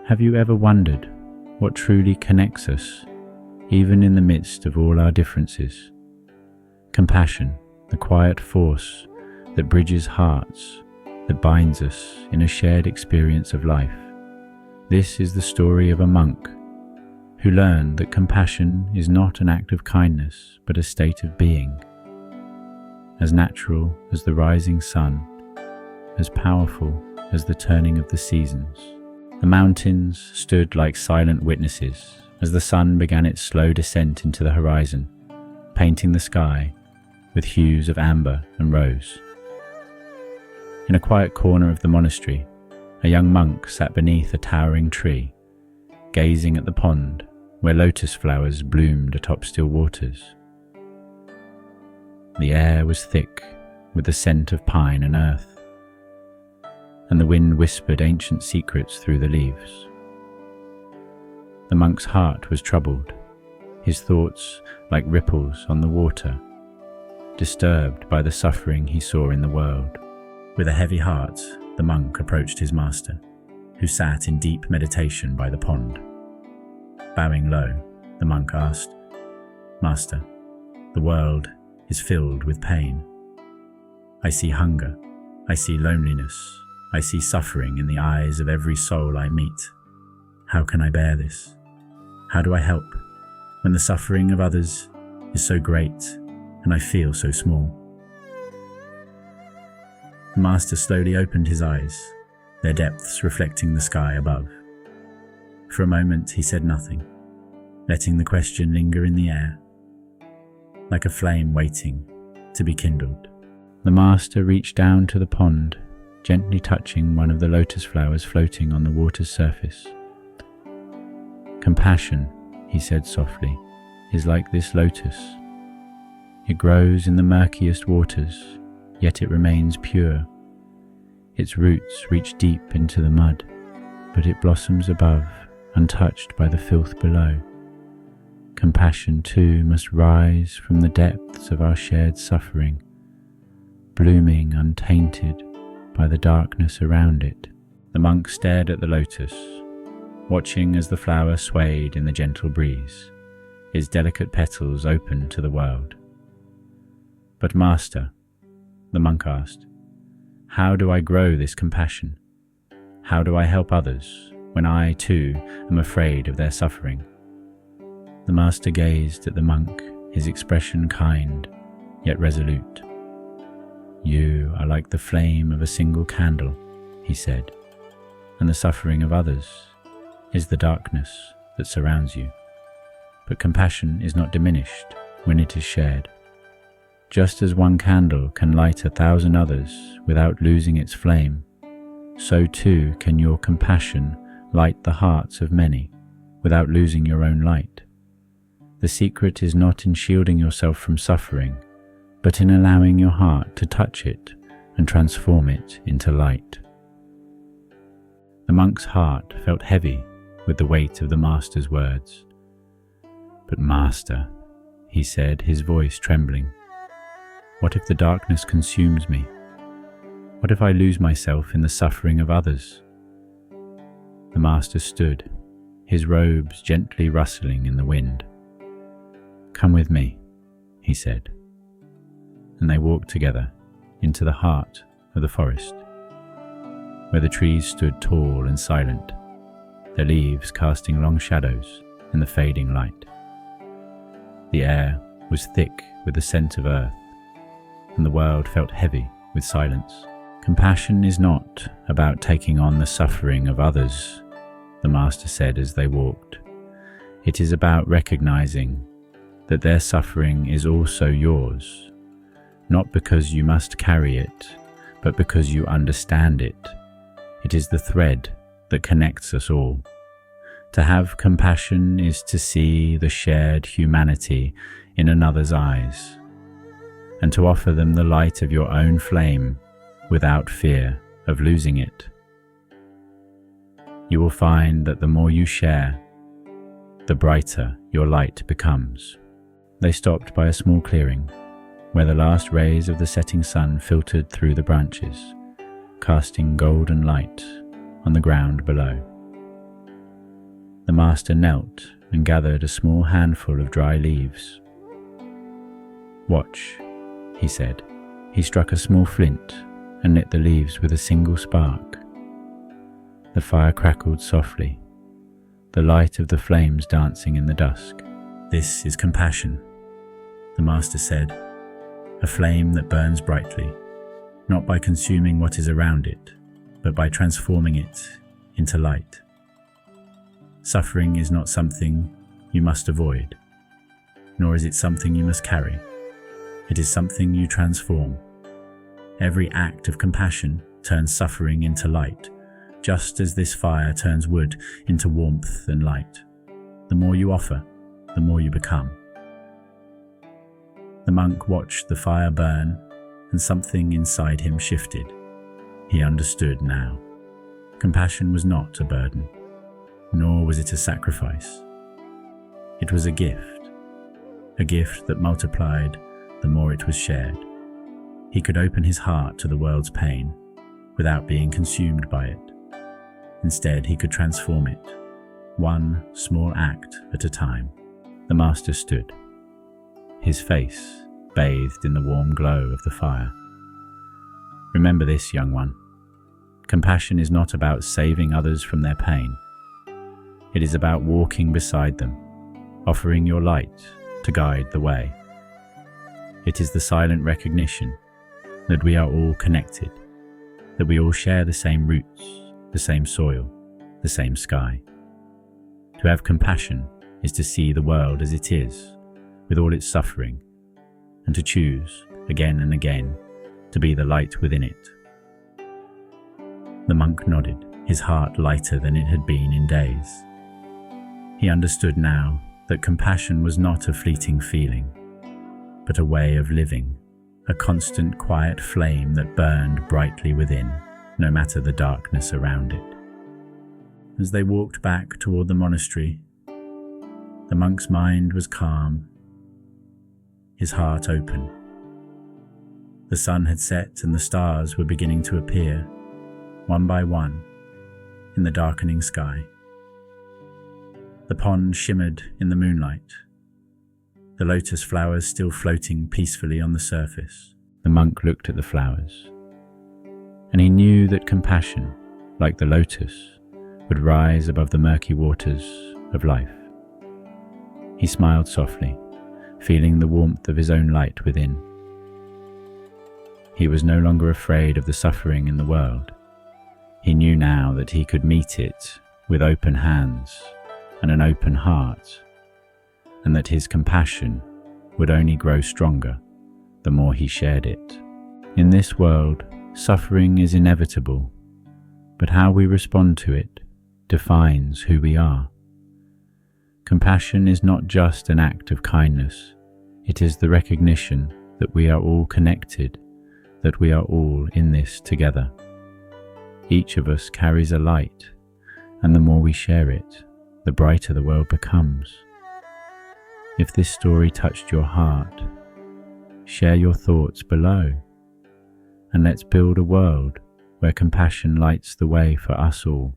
Have you ever wondered what truly connects us, even in the midst of all our differences? Compassion, the quiet force that bridges hearts, that binds us in a shared experience of life. This is the story of a monk who learned that compassion is not an act of kindness, but a state of being, as natural as the rising sun, as powerful as the turning of the seasons. The mountains stood like silent witnesses as the sun began its slow descent into the horizon, painting the sky with hues of amber and rose. In a quiet corner of the monastery, a young monk sat beneath a towering tree, gazing at the pond where lotus flowers bloomed atop still waters. The air was thick with the scent of pine and earth, and the wind whispered ancient secrets through the leaves. The monk's heart was troubled, his thoughts like ripples on the water, disturbed by the suffering he saw in the world. With a heavy heart, the monk approached his master, who sat in deep meditation by the pond. Bowing low, the monk asked, "Master, the world is filled with pain. I see hunger, I see loneliness, I see suffering in the eyes of every soul I meet. How can I bear this? How do I help when the suffering of others is so great and I feel so small?" The master slowly opened his eyes, their depths reflecting the sky above. For a moment he said nothing, letting the question linger in the air, like a flame waiting to be kindled. The master reached down to the pond, gently touching one of the lotus flowers floating on the water's surface. "Compassion," he said softly, "is like this lotus. It grows in the murkiest waters, yet it remains pure. Its roots reach deep into the mud, but it blossoms above, untouched by the filth below. Compassion too must rise from the depths of our shared suffering, blooming untainted by the darkness around it." The monk stared at the lotus, watching as the flower swayed in the gentle breeze, its delicate petals open to the world. "But Master," the monk asked, "how do I grow this compassion? How do I help others when I, too, am afraid of their suffering?" The master gazed at the monk, his expression kind, yet resolute. "You are like the flame of a single candle," he said, "and the suffering of others is the darkness that surrounds you. But compassion is not diminished when it is shared. Just as one candle can light 1,000 others without losing its flame, so too can your compassion light the hearts of many without losing your own light. The secret is not in shielding yourself from suffering, but in allowing your heart to touch it and transform it into light." The monk's heart felt heavy with the weight of the master's words. "But Master," he said, his voice trembling, "what if the darkness consumes me? What if I lose myself in the suffering of others?" The master stood, his robes gently rustling in the wind. "Come with me," he said, and they walked together into the heart of the forest, where the trees stood tall and silent, their leaves casting long shadows in the fading light. The air was thick with the scent of earth, and the world felt heavy with silence. "Compassion is not about taking on the suffering of others," the master said as they walked. "It is about recognizing that their suffering is also yours, not because you must carry it, but because you understand it. It is the thread that connects us all. To have compassion is to see the shared humanity in another's eyes, and to offer them the light of your own flame without fear of losing it. You will find that the more you share, the brighter your light becomes." They stopped by a small clearing, where the last rays of the setting sun filtered through the branches, casting golden light on the ground below. master knelt and gathered a small handful of dry leaves. "Watch," he said. He struck a small flint and lit the leaves with a single spark. The fire crackled softly, the light of the flames dancing in the dusk. "This is compassion," the master said, "a flame that burns brightly, not by consuming what is around it, but by transforming it into light. Suffering is not something you must avoid, nor is it something you must carry. It is something you transform. Every act of compassion turns suffering into light, just as this fire turns wood into warmth and light. The more you offer, the more you become." The monk watched the fire burn, and something inside him shifted. He understood now. Compassion was not a burden, nor was it a sacrifice. It was a gift that multiplied the more it was shared. He could open his heart to the world's pain without being consumed by it. Instead, he could transform it, one small act at a time. The master stood, his face bathed in the warm glow of the fire. "Remember this, young one. Compassion is not about saving others from their pain. It is about walking beside them, offering your light to guide the way. It is the silent recognition that we are all connected, that we all share the same roots, the same soil, the same sky. To have compassion is to see the world as it is, with all its suffering, and to choose, again and again, to be the light within it." The monk nodded, his heart lighter than it had been in days. He understood now that compassion was not a fleeting feeling, but a way of living, a constant quiet flame that burned brightly within, no matter the darkness around it. As they walked back toward the monastery, the monk's mind was calm, his heart open. The sun had set and the stars were beginning to appear, one by one, in the darkening sky. The pond shimmered in the moonlight, the lotus flowers still floating peacefully on the surface. The monk looked at the flowers, and he knew that compassion, like the lotus, would rise above the murky waters of life. He smiled softly, feeling the warmth of his own light within. He was no longer afraid of the suffering in the world. He knew now that he could meet it with open hands and an open heart, and that his compassion would only grow stronger the more he shared it. In this world, suffering is inevitable, but how we respond to it defines who we are. Compassion is not just an act of kindness, it is the recognition that we are all connected, that we are all in this together. Each of us carries a light, and the more we share it, the brighter the world becomes. If this story touched your heart, share your thoughts below, and let's build a world where compassion lights the way for us all.